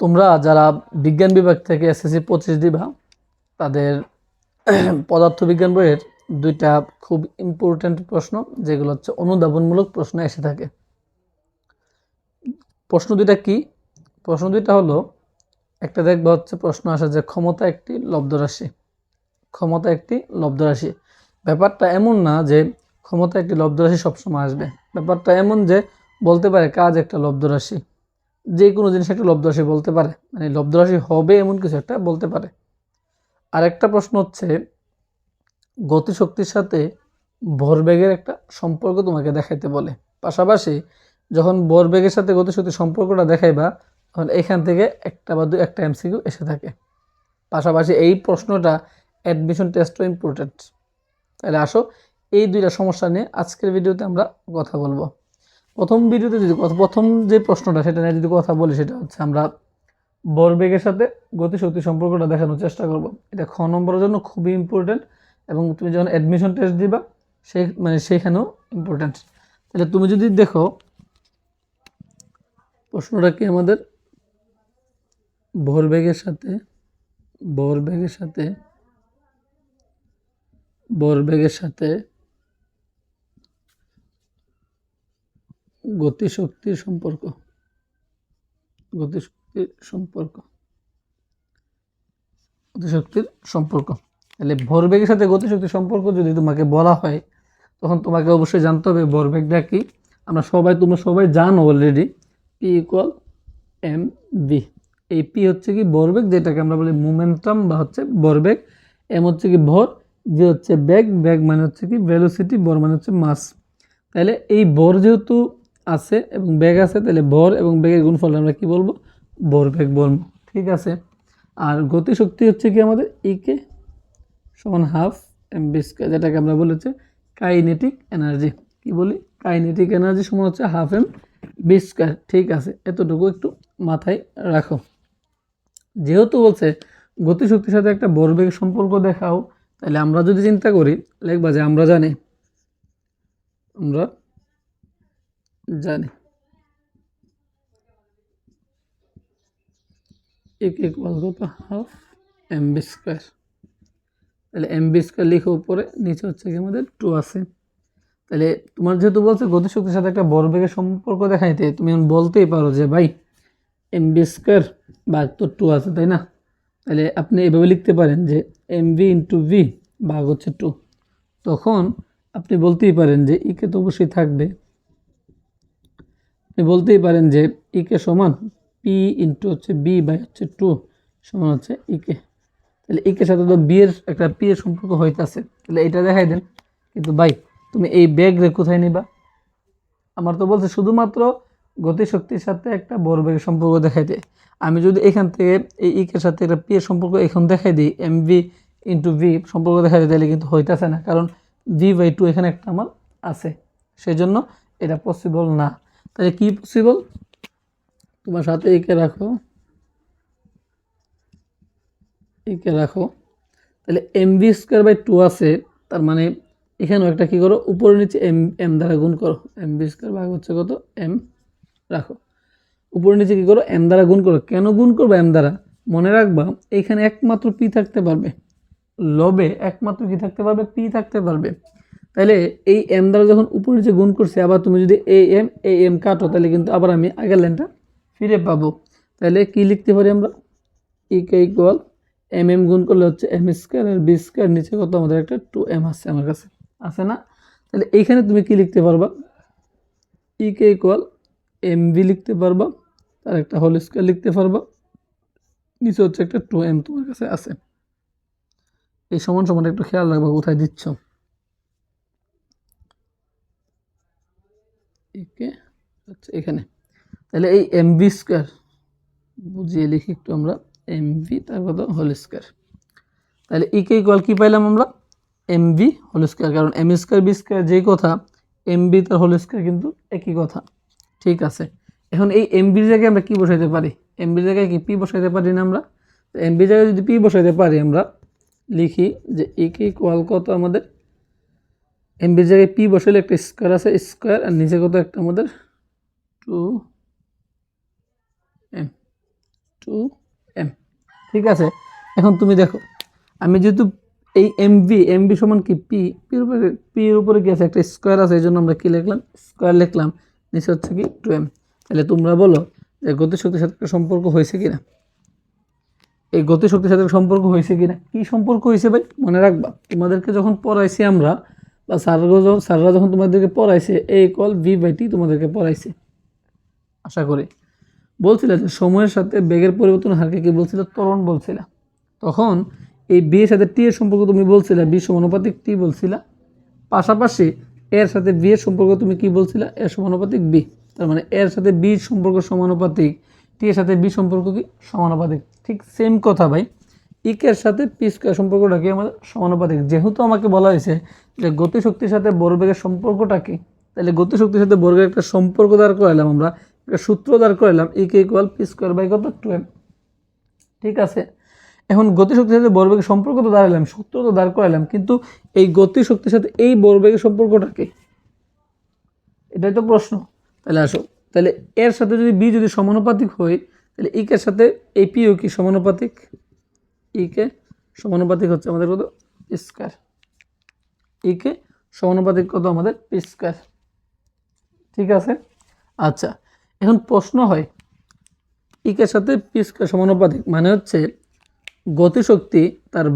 তোমরা যারা বিজ্ঞান বিভাগ থেকে এসএসসি 25 দিবা তাদের পদার্থবিজ্ঞান বইয়ের দুইটা খুব ইম্পর্টেন্ট প্রশ্ন যেগুলো হচ্ছে অনুধাবনমূলক প্রশ্ন এসে থাকে। প্রশ্ন দুইটা কি? প্রশ্ন দুইটা হলো, একটা দেখবা হচ্ছে প্রশ্ন আসে যে ক্ষমতা একটি লব্ধ রাশি। ক্ষমতা একটি লব্ধ রাশি। ব্যাপারটা এমন না যে ক্ষমতা একটি লব্ধ রাশি সবসময় আসবে। ব্যাপারটা এমন যে বলতে পারে কাজ একটা লব্ধ রাশি, যে কোনো জিনিস একটা লব্ধ রাশি বলতে পারে, মানে লব্ধ রাশি হবে এমন কিছু একটা বলতে পারে। আরেকটা প্রশ্ন হচ্ছে গতিশক্তির সাথে ভরবেগের একটা সম্পর্ক তোমাকে দেখাইতে বলে। পাশাপাশি যখন ভরবেগের সাথে গতিশক্তির সম্পর্কটা দেখাইবা তখন এখান থেকে একটা বা একটা এমসিকিউ এসে থাকে। পাশাপাশি এই প্রশ্নটা অ্যাডমিশন টেস্টও ইম্পর্টেন্ট। তাহলে আসো এই দুইটা সমস্যা নিয়ে আজকের ভিডিওতে আমরা কথা বলবো। প্রথম যে প্রশ্নটা সেটা নিয়ে যদি কথা বলি, সেটা হচ্ছে আমরা ভরবেগের সাথে গতিশক্তির সম্পর্কটা দেখানোর চেষ্টা করব। এটা খ নম্বরের জন্য খুবই ইম্পর্টেন্ট এবং তুমি যখন অ্যাডমিশন টেস্ট দিবা সেইখানেও ইম্পর্টেন্ট। তাহলে তুমি যদি দেখো প্রশ্নটা কি, আমাদের ভরবেগের সাথে গতিশক্তির সম্পর্ক। তাহলে ভরবেগের সাথে গতিশক্তির সম্পর্ক যদি তোমাকে বলা হয় তখন তোমাকে অবশ্যই জানতে হবে ভরবেগটা কি। তোমরা সবাই জানো already, P equal M V. এই পি হচ্ছে কি ভরবেগ, যেটাকে আমরা বলি মোমেন্টাম বা হচ্ছে ভরবেগ। এম হচ্ছে কি ভর, ভি হচ্ছে বেগ, বেগ মানে হচ্ছে কি ভেলোসিটি, ভর মানে হচ্ছে মাস। তাহলে এই ভর যেহেতু আছে এবং বেগ আছে, তাহলে ভর এবং বেগের গুণফল আমরা কি বলবো? ভরবেগ বলবো। ঠিক আছে। আর গতিশক্তি হচ্ছে কি আমাদের ইকে সমান হাফ এম বি স্কয়ার, যেটাকে আমরা বলেছি কাইনেটিক এনার্জি। কি বলি? কাইনেটিক এনার্জি সমান হচ্ছে হাফ এম বি স্কয়ার। ঠিক আছে, এতটুকু একটু মাথায় রাখো। যেহেতু বলছে গতিশক্তির সাথে একটা ভরবেগের সম্পর্ক দেখাও, তাহলে আমরা যদি চিন্তা করি লিখবা যে আমরা জানি ইকুয়াল কত? Half M V square. তাহলে এম বি স্কয়ার লিখে উপরে, নিচে হচ্ছে কি আমাদের 2 আছে। তাহলে তোমার যেহেতু বলছে গতিশক্তির সাথে একটা ভরবেগের সম্পর্ক দেখাইতে, তুমি বলতেই পারো যে ভাই এম বি স্কয়ার ভাগ তো 2 আছে, তাই না? তাহলে আপনি এভাবে লিখতে পারেন যে এম ভি ইন্টু ভি ভাগ হচ্ছে 2। তখন আপনি বলতেই পারেন যে ইকে তো অবশ্যই থাকবে। আপনি বলতেই পারেন যে ইকে সমান পি ইন্টু হচ্ছে বি বাই হচ্ছে 2 সমান হচ্ছে ইকে। তাহলে ইকের সাথে তো বি এর একটা পি এর সম্পর্ক হইতেছে, তাহলে এটা দেখাই দেন। কিন্তু ভাই তুমি এই বেগ রে কোথায় নিবা? আমার তো বলছে শুধুমাত্র গতিশক্তির সাথে একটা ভরবেগের সম্পর্ক দেখাইতে। আমি যদি এখান থেকে এই ইকের সাথে একটা পি এর সম্পর্ক এখন দেখাই দিই, এম ভি ইন্টু ভি সম্পর্ক দেখাই দিই, তাহলে কিন্তু হইতেছে না, কারণ ভি বাই 2 এখানে একটা আমার আছে, সেই জন্য এটা পসিবল না। তাহলে কি পসিবল? তোমার সাথে একে রাখো, তাহলে এম ভি স্কোয়ার বাই 2 আছে, তার মানে এখানেও একটা কি করো, উপরে নিচে এম দ্বারা গুণ করো। এম ভি স্কোয়ার ভাগ হচ্ছে কত? এম রাখো। উপরে নিচে কি করো? এম দ্বারা গুণ করো। কেন গুণ করবো এম দ্বারা? মনে রাখবা এখানে একমাত্র পি থাকতে পারবে, লবে একমাত্র কি থাকতে পারবে? পি থাকতে পারবে। তাহলে এই এম দ্বারা যখন উপরে নিচে গুণ করছে, আবার তুমি যদি এই এম কাটো, তাহলে কিন্তু আবার আমি আগের লাইনটা ফিরে পাবো। তাহলে কি লিখতে পারি আমরা? ইকে ইকুয়াল এম গুণ করলে হচ্ছে এম স্কোয়ার, আর বি স্কোয়ার, নিচে কত আমাদের একটা 2m আছে আমার কাছে, আছে না? তাহলে এইখানে তুমি কি লিখতে পারবা? ইকে ইকুয়াল এম ভি লিখতে পারবা, তার একটা হোল স্কোয়ার লিখতে পারবা, নিচে হচ্ছে একটা 2m তোমার কাছে আছে। এই সমান সমান একটু খেয়াল রাখবা কোথায় দিচ্ছ। একে হচ্ছে এখানে। তাহলে এই এম ভি স্কোয়ার বুঝিয়ে লিখি একটু আমরা, এম ভি তার কত? Whole square. তাহলে ইকে ইকুয়াল কি পাইলাম আমরা? এম ভি হোল স্কোয়ার, কারণ এম স্কোয়ার বি স্কোয়ার যেই কথা, এম ভি তার হোল স্কোয়ার কিন্তু একই কথা। ঠিক আছে, এখন এই এম বির জায়গায় আমরা কি বসাইতে পারি? এম বির জায়গায় কি পি বসাইতে পারি না আমরা? এম বির জায়গায় যদি পি বসাইতে পারি, আমরা লিখি যে ইকে ইকুয়াল কত আমাদের? এম বির জায়গায় পি বসাইলে একটা স্কোয়ার আছে, স্কোয়ার, আর নিচে কত একটা আমাদের 2m। 2m। ঠিক আছে, এখন তুমি দেখো আমি যেহেতু এই এমভি সমান কি পির উপরে কি আছে, একটা স্কোয়ার আছে, এই জন্য আমরা কি লিখলাম, স্কোয়ার লিখলাম, নিচে হচ্ছে কি 2m। তাহলে তোমরা বলো যে গতিশক্তির সাথে একটা সম্পর্ক হয়েছে কিনা, এই গতিশক্তির সাথে সম্পর্ক হয়েছে কিনা। কি সম্পর্ক হয়েছে ভাই, মনে রাখবা তোমাদেরকে যখন পড়াইছি আমরা, বা স্যাররা যখন তোমাদেরকে পড়াইছে A=v/t তোমাদেরকে পড়াইছে আশা করি। বলছিল যে সময়ের সাথে বেগের পরিবর্তন হারকে কি বলছিল, ত্বরণ বলছিল। তখন এই বি এর সাথে টি এর সম্পর্ক তুমি বলছিলে বি সমানুপাতিক টি বলছিলা, পাশাপাশি এর সাথে বি এর সম্পর্ক তুমি কি বলছিলা, এর সমানুপাতিক বি। তার মানে এর সাথে বি সম্পর্ক সমানুপাতিক, টি এর সাথে বি সম্পর্ক কি সমানুপাতিক। ঠিক সেম কথা ভাই, ইকের সাথে পি স্কয়ার সম্পর্কটা কি আমাদের সমানুপাতিক। যেহেতু আমাকে বলা হয়েছে যে গতিশক্তির সাথে ভরবেগের সম্পর্কটা কি, তাহলে গতিশক্তির সাথে ভরবেগের একটা সম্পর্ক দাঁড় করাইলাম, আমরা একটা সূত্র দাঁড় করাইলাম, ইকে ইকুয়াল পি স্কয়ার বাই কত 2m। ঠিক আছে, এখন গতিশক্তির সাথে ভরবেগের সম্পর্ক তো দাঁড়ালাম, সূত্র তো দাঁড় করাইলাম, কিন্তু এই গতিশক্তির সাথে এই ভরবেগের সম্পর্কটা কি, এটাই তো প্রশ্ন। তাহলে আসো, তাহলে এর সাথে যদি বি যদি সমানুপাতিক হয়, তাহলে ইকের সাথে এই পিও কি সমানুপাতিক, ইকে সমানুপাতিক হচ্ছে আমাদের কত পি স্কয়ার, ইকে সমানুপাতিক কত আমাদের পি স্কয়ার। ঠিক আছে, আচ্ছা এখন প্রশ্ন হয় ইকের সাথে পি স্কয়ার সমানুপাতিক মানে হচ্ছে গতিশক্তি তার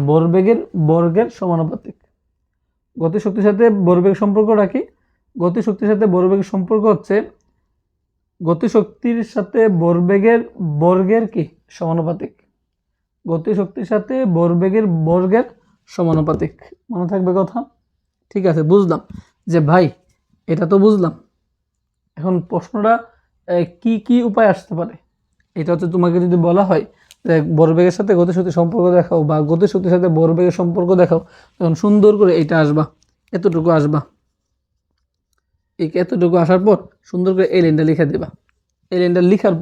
ভরবেগের বর্গের সমানুপাতিক। গতিশক্তির সাথে ভরবেগের সম্পর্কটা কি, গতিশক্তির সাথে ভরবেগের সম্পর্ক হচ্ছে গতিশক্তির সাথে ভরবেগের বর্গের কি সমানুপাতিক, গতিশক্তির সাথে ভরবেগের বর্গের সমানুপাতিক। মনে থাকবে কথা। ঠিক আছে, বুঝলাম যে ভাই এটা তো বুঝলাম। এখন প্রশ্নটা কি কি উপায় আসতে পারে, এটা হচ্ছে তোমাকে যদি বলা হয় যে ভরবেগের সাথে গতিশক্তির সম্পর্ক দেখাও বা গতিশক্তির সাথে ভরবেগের সম্পর্ক দেখাও, তখন সুন্দর করে এটা আসবা, এতটুকু আসবা, এই এতটুকু আসার পর সুন্দর করে এই লাইনটা লিখে দেবা। এই লাইনটা লেখার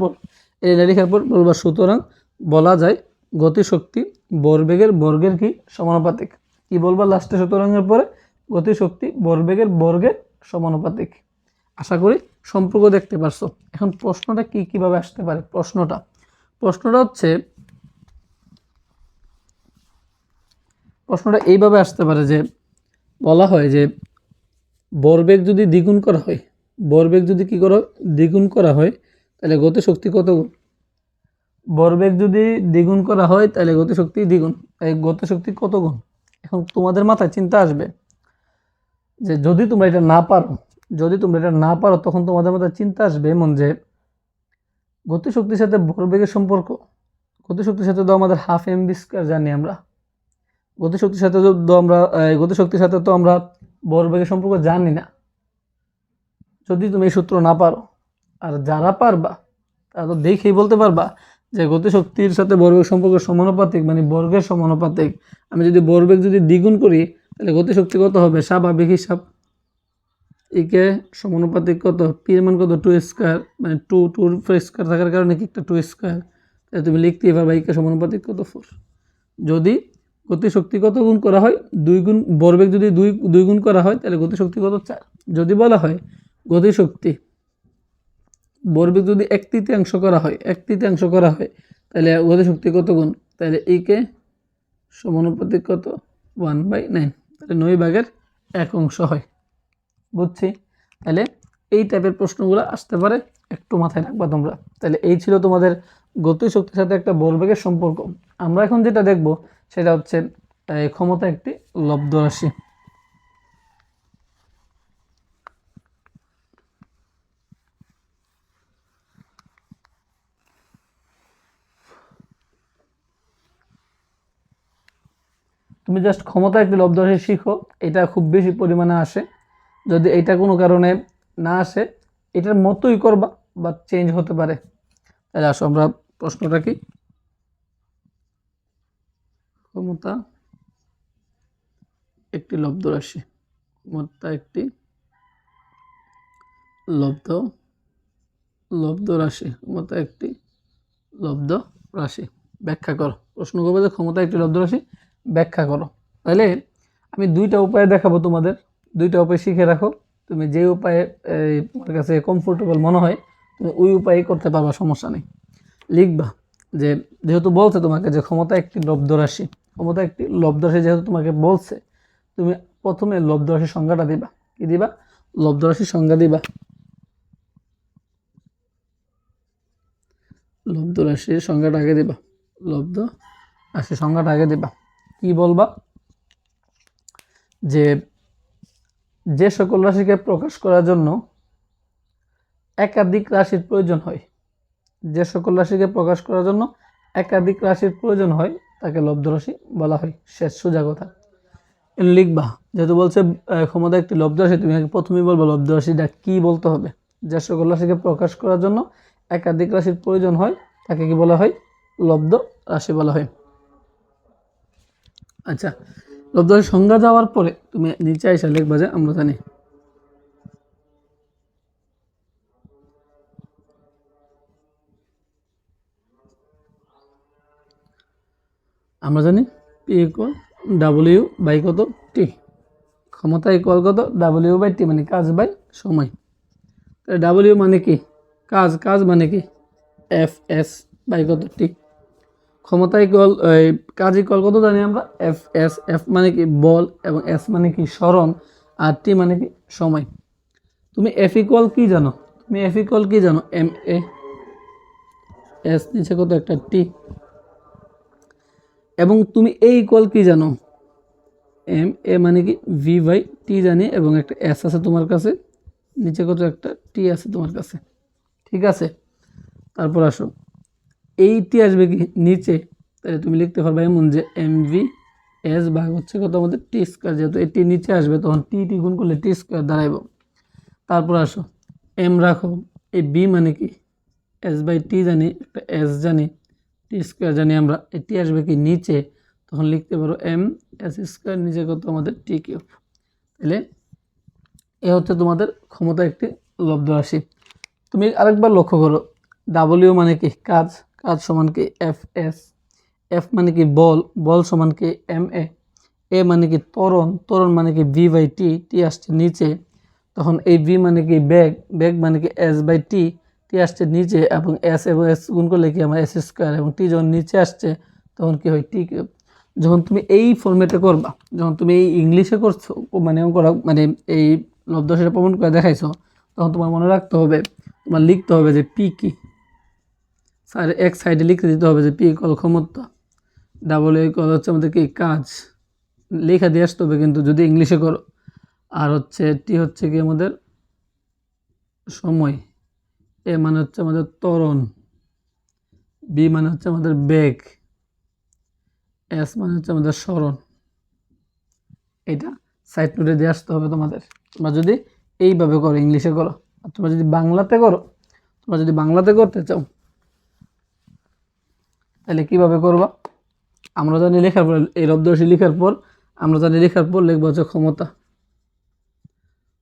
পর বলবা সুতরাং বলা যায় গতিশক্তি ভরবেগের বর্গের কি সমানুপাতিক। কি বলবা লাস্টে সুতরাংয়ের পরে, গতিশক্তি ভরবেগের বর্গের সমানুপাতিক। আশা করি সম্পর্ক দেখতে পারছো। এখন প্রশ্নটা কিভাবে আসতে পারে, প্রশ্নটা হচ্ছে প্রশ্নটা এইভাবে আসতে পারে যে বলা হয় যে ভরবেগ যদি দ্বিগুণ করা হয়, ভরবেগ যদি কি করা দ্বিগুণ করা হয়, তাহলে গতিশক্তি কত গুণ, ভরবেগ যদি দ্বিগুণ করা হয় তাহলে গতিশক্তি দ্বিগুণ, এই গতিশক্তি কত গুণ। এখন তোমাদের মাথায় চিন্তা আসবে যে যদি তোমরা এটা না পারো, তখন তোমাদের মাথায় চিন্তা আসবে এমন যে গতিশক্তির সাথে ভরবেগের সম্পর্ক, গতিশক্তির সাথে তো আমাদের হাফ mv স্কয়ার জানি আমরা, গতিশক্তির সাথে তো আমরা ভরবেগের সম্পর্ক জানি না। যদি তুমি এই সূত্র না পারো, আর যারা পারবা তারা তো দেখেই বলতে পারবা যে গতিশক্তির সাথে ভরবেগ সম্পর্ক সমানুপাতিক, মানে বর্গের সমানুপাতিক। আমি যদি ভরবেগ যদি দ্বিগুণ করি তাহলে গতিশক্তি কত হবে, স্বাভাবিক হিসাব, ইকে সমানুপাতিক কত, পির মান কত 2 স্কয়ার, মানে 2 স্কয়ার থাকার কারণে কি একটা 2 স্কয়ার, তাহলে তুমি লিখতেই পারবা ইকে সমানুপাতিক কত 4। যদি গতিশক্তি কত গুণ করা হয়, 2 গুণ, ভরবেগ যদি 2 গুণ করা হয় তাহলে গতিশক্তি কত 4। যদি বলা হয় গতিশক্তি ভরবেগ যদি 1/3 করা হয় তাহলে গতিশক্তি কত গুণ, তাহলে ইকে সমানুপাতিক কত 1/9, তাহলে 9/1 হয়। বুঝছি। তাহলে এই টাইপের প্রশ্নগুলো আসতে পারে, একটু মাথায় রাখবা তোমরা। তাহলে এই ছিল তোমাদের গতিশক্তির সাথে একটা ভরবেগের সম্পর্ক। আমরা এখন যেটা দেখব সেটা হচ্ছে ক্ষমতা একটি লব্ধ রাশি। তুমি জাস্ট ক্ষমতা একটি লব্ধ রাশি শিখো, এটা খুব বেশি পরিমাণে আসে। যদি এটা কোনো কারণে না আসে, এটার মতোই করবা বা চেঞ্জ হতে পারে। তাহলে আসো আমরা প্রশ্নটা কি, ক্ষমতা একটি লব্ধ রাশি, ক্ষমতা একটি লব্ধ রাশি, ক্ষমতা একটি লব্ধ রাশি ব্যাখ্যা করো। প্রশ্ন করবে যে ক্ষমতা একটি লব্ধ রাশি ব্যাখ্যা করো। তাহলে আমি 2টা উপায় দেখাবো তোমাদের, 2টা উপায় শিখে রাখো। তুমি যে উপায়ে তোমার কাছে কমফোর্টেবল মনে হয় তুমি ওই উপায়ে করতে পারবা, সমস্যা নেই। লিখবা যে যেহেতু বলছে তোমাকে যে ক্ষমতা একটি লব্ধ রাশি, ক্ষমতা একটি লব্ধ রাশি যেহেতু তোমাকে বলছে, তুমি প্রথমে লব্ধ রাশির সংজ্ঞাটা দিবা। কি দিবা? লব্ধ রাশির সংজ্ঞা দিবা। লব্ধ রাশির সংজ্ঞাটা আগে দিবা। লব্ধ রাশির সংজ্ঞাটা আগে দিবা। কি বলবা? যে যে সকল রাশিকে প্রকাশ করার জন্য একাধিক রাশির প্রয়োজন হয়, যে সকল রাশিকে প্রকাশ করার জন্য একাধিক রাশির প্রয়োজন হয় তাকে লব্ধ রাশি বলা হয়। শেষ সোজা কথা। লিখবা যেহেতু বলছে ক্ষমতা একটি লব্ধ রাশি, তুমি প্রথমেই বলবো লব্ধ রাশিটা কি বলতে হবে। যে সকল রাশিকে প্রকাশ করার জন্য একাধিক রাশির প্রয়োজন হয় তাকে কি বলা হয়? লব্ধ রাশি বলা হয়। আচ্ছা, লব্ধ রাশির সংজ্ঞা যাওয়ার পরে তুমি নিচে এসে লিখবা যে আমরা জানি, আমরা জানি P ইকুয়াল ডাব্লিউ বাই কত? টি। ক্ষমতা ইকুয়াল কত? ডাব্লিউ বাই টি, মানে কাজ বাই সময়। ডাব্লিউ মানে কি? কাজ। কাজ মানে কি? এফ এস বাই কত? টি। ক্ষমতা ইকুয়াল কাজ ইকুয়াল কত জানি আমরা? F S. এফ মানে কি? বল, এবং এস মানে কি? সরণ, আর টি মানে কি? সময়। তুমি এফ ইকুয়াল কি জানো? তুমি এফ ইকুয়াল কি জানো? এম এ, এস নিচে কত? একটা টি। এবং তুমি এ ইকুয়াল কি জানো? এম এ মানে কি? ভি বাই টি জানি, এবং একটা এস আছে তোমার কাছে, নিচে কত? একটা টি আছে তোমার কাছে। ঠিক আছে, তারপর আসো, এই টি আসবে কি নিচে, তাহলে তুমি লিখতে পারবে এমন যে এম ভি এস ভাগ হচ্ছে কত আমাদের টি স্কোয়ার। যেহেতু এই টি নিচে আসবে তখন টি টি গুণ করলে টি স্কোয়ার দাঁড়াইব। তারপর আসো, এম রাখো, এই বি মানে কি? এস বাই টি জানি, একটা এস জানি, টি স্কোয়ার জানি আমরা, এই টি আসবে কি নিচে, তখন লিখতে পারো এম এস স্কোয়ার, নিচে কত আমাদের টি কিউব। তাহলে এ হচ্ছে তোমাদের ক্ষমতা একটি লব্ধ রাশি। তুমি আরেকবার লক্ষ্য করো, ডাব্লিউ মানে কি? কাজ। কাজ সমান কি? F S. এফ মানে কি? বল। বল সমান কি? M A. এ মানে কি? ত্বরণ। ত্বরণ মানে কি? V by T. টি আসছে নিচে, তখন এই ভি মানে কি? বেগ। বেগ মানে কি? S by T. টি আসছে নিচে, এবং এস এবং এস গুণ করলে কি আমার? S square. এবং টি যখন নিচে আসছে তখন কি হয়? টি কিউব। যখন তুমি এই ফর্মেটে করবা, যখন তুমি এই ইংলিশে করছো, মানে মানে এই লব্ধ রাশিটা প্রমাণ করে দেখাইছো, তখন তোমার মনে রাখতে হবে, তোমার লিখতে হবে যে পি কি। এক সাইডে লিখে দিতে হবে যে পি ইকুয়াল ক্ষমতা, ডাবল ইকুয়াল হচ্ছে আমাদের কি? কাজ। লেখা দিয়ে আসতে হবে কিন্তু যদি ইংলিশে করো। আর হচ্ছে টি হচ্ছে কি আমাদের সময়, এ মানে হচ্ছে আমাদের ত্বরণ, বি মানে হচ্ছে আমাদের বেগ, এস মানে হচ্ছে আমাদের সরণ। এটা সাইড নোটে দিয়ে আসতে হবে তোমাদের, তোমরা যদি এইভাবে করো, ইংলিশে করো। আর তোমরা যদি বাংলাতে করো, তোমরা যদি বাংলাতে করতে চাও তাহলে কিভাবে করবা? আমরা জানি লেখার পর, এই লব্ধ রাশি লেখার পর আমরা জানি লেখার পর লিখবো হচ্ছে ক্ষমতা।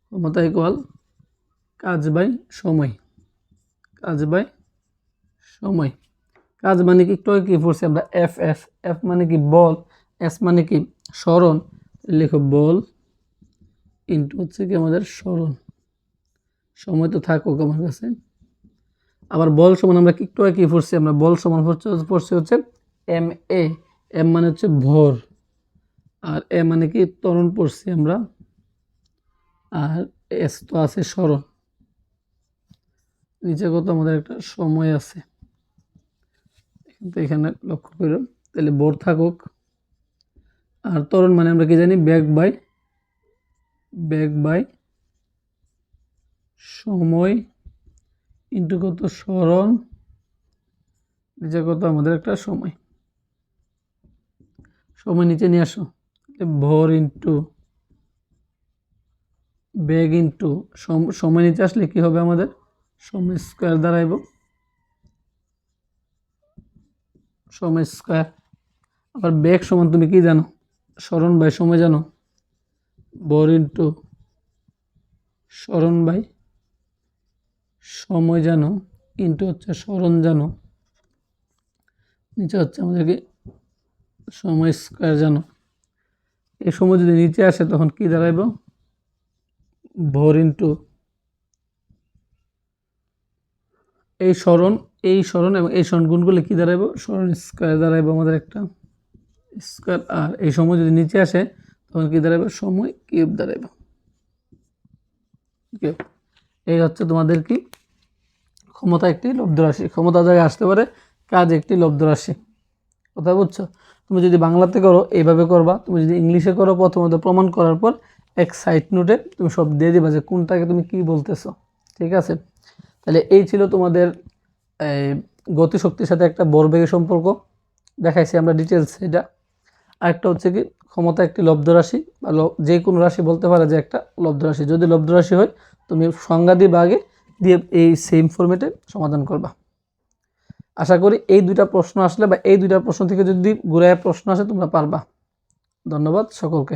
ক্ষমতা ইকুয়াল কাজ বাই সময়। কাজ বাই সময়। কাজ মানে কি? একটু কি পড়ছি আমরা? F S. এফ মানে কি? বল। এস মানে কি? সরণ। লিখো বল ইন্টু হচ্ছে কি আমাদের সরণ। সময় তো থাকুক আমার কাছে। আবার বল সমান আমরা একটু কি পড়ছি আমরা? বল সমান পড়ছি হচ্ছে এম এ। এম মানে হচ্ছে ভর, আর এ মানে কি? ত্বরণ পড়ছি আমরা, আর এস তো আছে সরণ। নিচে কত আমাদের একটা সময় আছে, কিন্তু এখানে লক্ষ্য করো, তাহলে ভর থাকুক। আর ত্বরণ মানে আমরা কি জানি? বেগ বাই সময় ইন্টু কত? সরণ, নিচে কত আমাদের একটা সময়। সময় নিচে নিয়ে আসো, ভর ইন্টু বেগ ইন্টু সময় নিচে আসলে কি হবে আমাদের? সময় স্কোয়ার দাঁড়াইব, সময় স্কোয়ার। আবার বেগ সমান তুমি কি জানো? সরণ বাই সময় জানো, ভর ইন্টু সরণ বাই সময় জানো, ইন্টু হচ্ছে সরণ জানো, নিচে হচ্ছে আমাদের কি? সময় স্কোয়ার জানো। এই সময় যদি নিচে আসে তখন কি দাঁড়াইব? ভর ইন্টু এই সরণ এবং এই সরণ গুণ করলে কী দাঁড়াইব, সরণ স্কয়ার দাঁড়াইব আমাদের একটা স্কয়ার, আর এই সময় যদি নিচে আসে তখন কী দাঁড়াবে, সময় কিউব দাঁড়াইব। এই হচ্ছে তোমাদের কি ক্ষমতা একটি লব্ধ রাশি। ক্ষমতা জায়গায় আসতে পারে কাজ একটি লব্ধ রাশি। কথা বুঝছো? তুমি যদি বাংলাতে করো এইভাবে করবা, তুমি যদি ইংলিশে করো প্রথমত প্রমাণ করার পর এক সাইড নোটে তুমি সব দিয়ে দিবা যে কোনটাকে তুমি কি বলতেছো। ঠিক আছে? তাহলে এই ছিল তোমাদের গতিশক্তির সাথে একটা ভরবেগের সম্পর্ক দেখাইছি আমরা ডিটেলস। এটা আরেকটা হচ্ছে কি ক্ষমতা একটি লব্ধ রাশি বা যে কোনো রাশি বলতে পারে যে একটা লব্ধ রাশি। যদি লব্ধ রাশি হয় তুমি সংজ্ঞা দিয়ে বা আগে দিয়ে এই সেম ফরম্যাটে সমাধান করবা। আশা করি এই দুইটা প্রশ্ন আসলে বা এই দুইটা প্রশ্ন থেকে যদি ঘুরে প্রশ্ন আসে তোমরা পারবা। ধন্যবাদ সকলকে।